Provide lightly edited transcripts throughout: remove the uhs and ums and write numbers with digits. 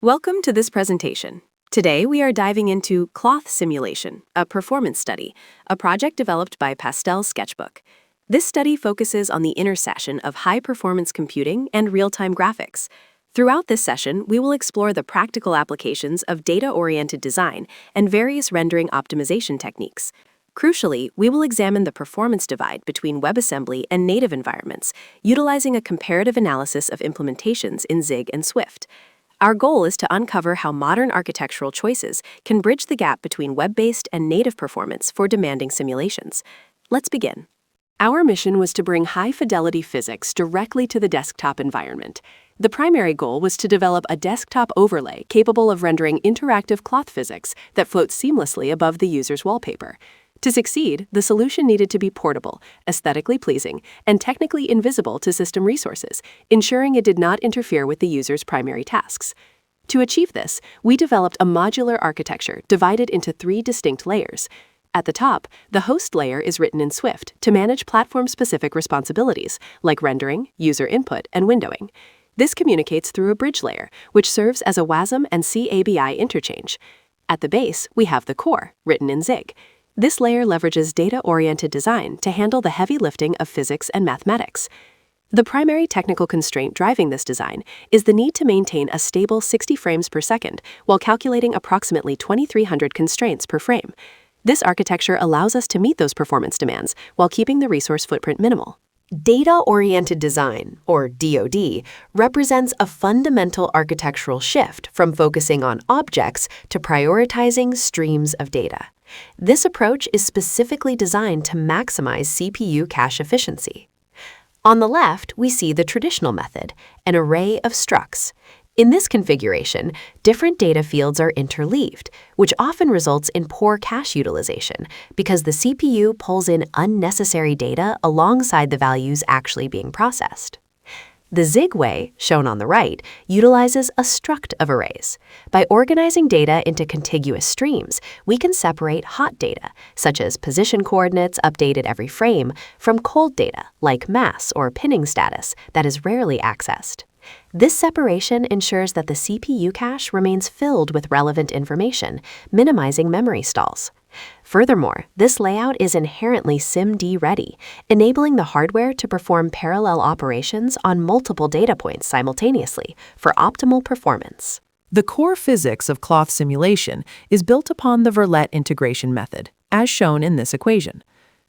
Welcome to this presentation. Today we are diving into cloth simulation, a performance study, a project developed by Pastel Sketchbook. This study focuses on the intersection of high-performance computing and real-time graphics. Throughout this session, we will explore the practical applications of data-oriented design and various rendering optimization techniques. Crucially, we will examine the performance divide between WebAssembly and native environments, utilizing a comparative analysis of implementations in Zig and Swift. Our goal is to uncover how modern architectural choices can bridge the gap between web-based and native performance for demanding simulations. Let's begin. Our mission was to bring high-fidelity physics directly to the desktop environment. The primary goal was to develop a desktop overlay capable of rendering interactive cloth physics that floats seamlessly above the user's wallpaper. To succeed, the solution needed to be portable, aesthetically pleasing, and technically invisible to system resources, ensuring it did not interfere with the user's primary tasks. To achieve this, we developed a modular architecture divided into 3 distinct layers. At the top, the host layer is written in Swift to manage platform-specific responsibilities, like rendering, user input, and windowing. This communicates through a bridge layer, which serves as a WASM and CABI interchange. At the base, we have the core, written in Zig. This layer leverages data-oriented design to handle the heavy lifting of physics and mathematics. The primary technical constraint driving this design is the need to maintain a stable 60 frames per second while calculating approximately 2,300 constraints per frame. This architecture allows us to meet those performance demands while keeping the resource footprint minimal. Data-oriented design, or DoD, represents a fundamental architectural shift from focusing on objects to prioritizing streams of data. This approach is specifically designed to maximize CPU cache efficiency. On the left, we see the traditional method, an array of structs. In this configuration, different data fields are interleaved, which often results in poor cache utilization because the CPU pulls in unnecessary data alongside the values actually being processed. The Zig way, shown on the right, utilizes a struct of arrays. By organizing data into contiguous streams, we can separate hot data, such as position coordinates updated every frame, from cold data, like mass or pinning status, that is rarely accessed. This separation ensures that the CPU cache remains filled with relevant information, minimizing memory stalls. Furthermore, this layout is inherently SIMD ready, enabling the hardware to perform parallel operations on multiple data points simultaneously for optimal performance. The core physics of cloth simulation is built upon the Verlet integration method, as shown in this equation.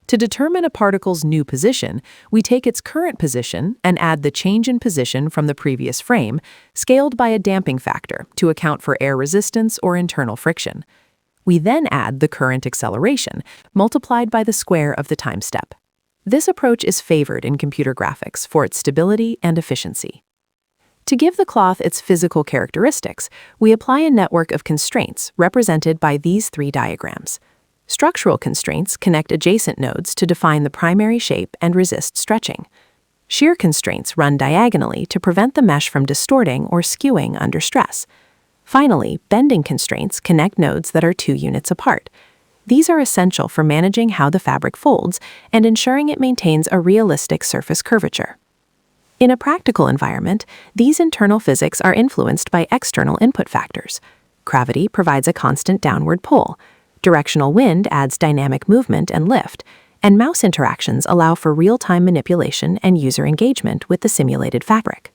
To determine a particle's new position, we take its current position and add the change in position from the previous frame, scaled by a damping factor to account for air resistance or internal friction. We then add the current acceleration, multiplied by the square of the time step. This approach is favored in computer graphics for its stability and efficiency. To give the cloth its physical characteristics, we apply a network of constraints represented by these 3 diagrams. Structural constraints connect adjacent nodes to define the primary shape and resist stretching. Shear constraints run diagonally to prevent the mesh from distorting or skewing under stress. Finally, bending constraints connect nodes that are 2 units apart. These are essential for managing how the fabric folds and ensuring it maintains a realistic surface curvature. In a practical environment, these internal physics are influenced by external input factors. Gravity provides a constant downward pull. Directional wind adds dynamic movement and lift, and mouse interactions allow for real-time manipulation and user engagement with the simulated fabric.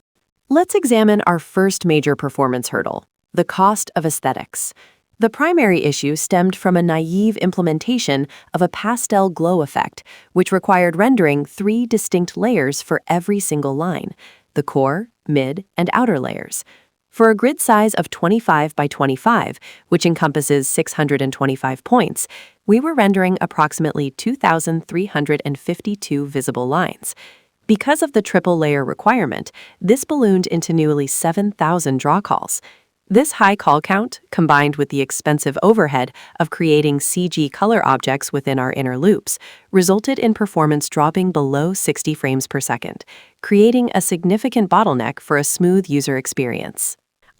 Let's examine our first major performance hurdle, the cost of aesthetics. The primary issue stemmed from a naive implementation of a pastel glow effect, which required rendering 3 distinct layers for every single line, the core, mid, and outer layers. For a grid size of 25 by 25, which encompasses 625 points, we were rendering approximately 2,352 visible lines. Because of the triple layer requirement, this ballooned into nearly 7,000 draw calls. This high call count, combined with the expensive overhead of creating CG color objects within our inner loops, resulted in performance dropping below 60 frames per second, creating a significant bottleneck for a smooth user experience.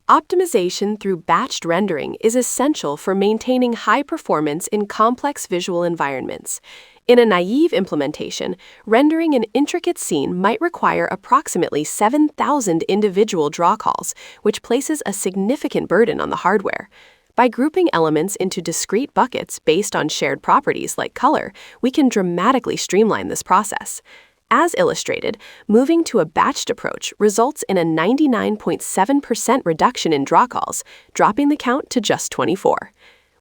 Optimization through batched rendering is essential for maintaining high performance in complex visual environments. In a naive implementation, rendering an intricate scene might require approximately 7,000 individual draw calls, which places a significant burden on the hardware. By grouping elements into discrete buckets based on shared properties like color, we can dramatically streamline this process. As illustrated, moving to a batched approach results in a 99.7% reduction in draw calls, dropping the count to just 24.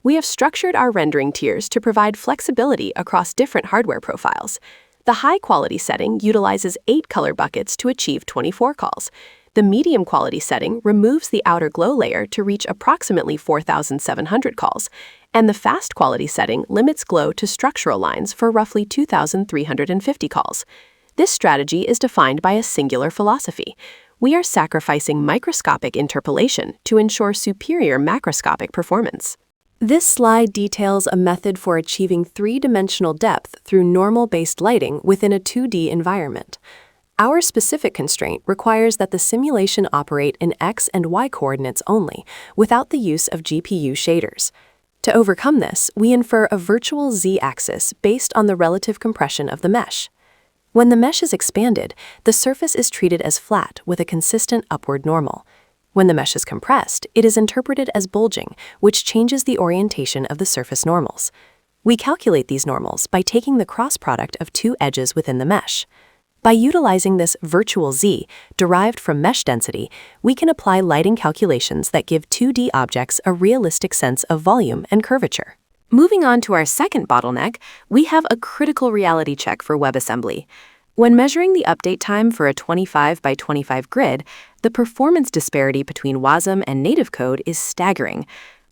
We have structured our rendering tiers to provide flexibility across different hardware profiles. The high-quality setting utilizes 8 color buckets to achieve 24 calls. The medium-quality setting removes the outer glow layer to reach approximately 4,700 calls, and the fast-quality setting limits glow to structural lines for roughly 2,350 calls. This strategy is defined by a singular philosophy. We are sacrificing microscopic interpolation to ensure superior macroscopic performance. This slide details a method for achieving three-dimensional depth through normal-based lighting within a 2D environment. Our specific constraint requires that the simulation operate in X and Y coordinates only, without the use of GPU shaders. To overcome this, we infer a virtual Z-axis based on the relative compression of the mesh. When the mesh is expanded, the surface is treated as flat with a consistent upward normal. When the mesh is compressed, it is interpreted as bulging, which changes the orientation of the surface normals. We calculate these normals by taking the cross product of two edges within the mesh. By utilizing this virtual Z, derived from mesh density, we can apply lighting calculations that give 2D objects a realistic sense of volume and curvature. Moving on to our second bottleneck, we have a critical reality check for WebAssembly. When measuring the update time for a 25 by 25 grid, the performance disparity between WASM and native code is staggering.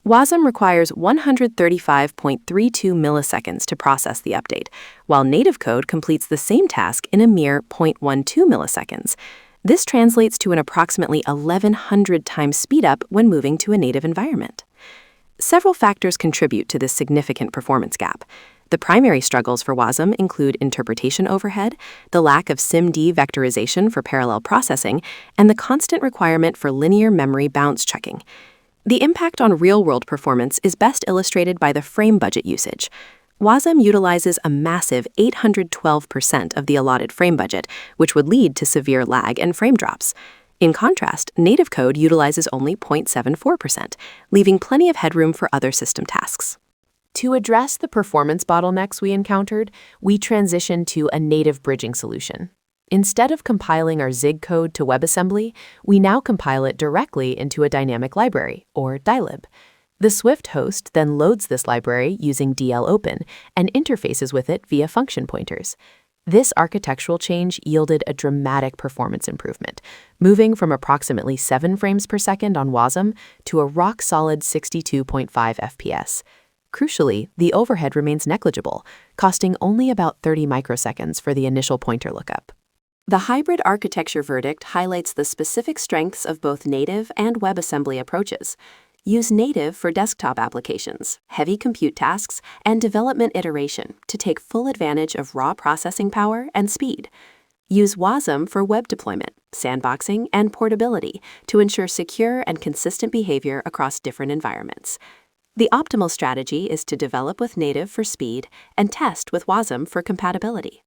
WASM requires 135.32 milliseconds to process the update, while native code completes the same task in a mere 0.12 milliseconds. This translates to an approximately 1,100 times speedup when moving to a native environment. Several factors contribute to this significant performance gap. The primary struggles for WASM include interpretation overhead, the lack of SIMD vectorization for parallel processing, and the constant requirement for linear memory bounce checking. The impact on real-world performance is best illustrated by the frame budget usage. WASM utilizes a massive 812% of the allotted frame budget, which would lead to severe lag and frame drops. In contrast, native code utilizes only 0.74%, leaving plenty of headroom for other system tasks. To address the performance bottlenecks we encountered, we transitioned to a native bridging solution. Instead of compiling our Zig code to WebAssembly, we now compile it directly into a dynamic library, or dylib. The Swift host then loads this library using DLOpen and interfaces with it via function pointers. This architectural change yielded a dramatic performance improvement, moving from approximately 7 frames per second on WASM to a rock-solid 62.5 FPS. Crucially, the overhead remains negligible, costing only about 30 microseconds for the initial pointer lookup. The hybrid architecture verdict highlights the specific strengths of both native and WebAssembly approaches. Use native for desktop applications, heavy compute tasks, and development iteration to take full advantage of raw processing power and speed. Use WASM for web deployment, sandboxing, and portability to ensure secure and consistent behavior across different environments. The optimal strategy is to develop with native for speed and test with WASM for compatibility.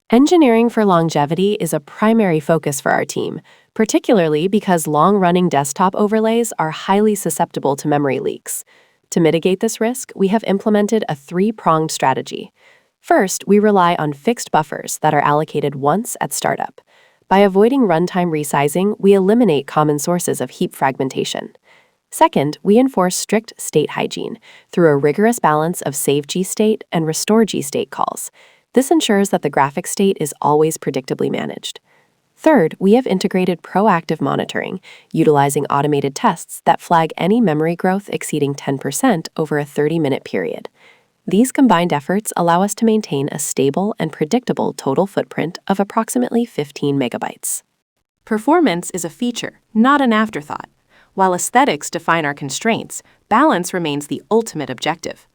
Engineering for longevity is a primary focus for our team, particularly because long-running desktop overlays are highly susceptible to memory leaks. To mitigate this risk, we have implemented a three-pronged strategy. First, we rely on fixed buffers that are allocated once at startup. By avoiding runtime resizing, we eliminate common sources of heap fragmentation. Second, we enforce strict state hygiene through a rigorous balance of save gstate and restore gstate calls. This ensures that the graphic state is always predictably managed. Third, we have integrated proactive monitoring, utilizing automated tests that flag any memory growth exceeding 10% over a 30-minute period. These combined efforts allow us to maintain a stable and predictable total footprint of approximately 15 megabytes. Performance is a feature, not an afterthought. While aesthetics define our constraints, balance remains the ultimate objective.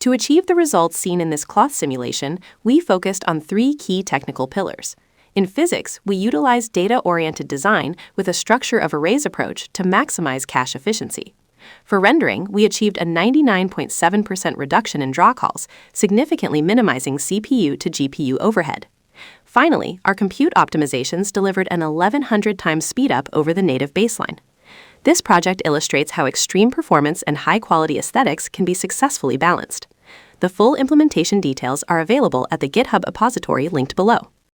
To achieve the results seen in this cloth simulation, we focused on 3 key technical pillars. In physics, we utilized data-oriented design with a structure of arrays approach to maximize cache efficiency. For rendering, we achieved a 99.7% reduction in draw calls, significantly minimizing CPU to GPU overhead. Finally, our compute optimizations delivered an 1100 times speedup over the native baseline. This project illustrates how extreme performance and high-quality aesthetics can be successfully balanced. The full implementation details are available at the GitHub repository linked below.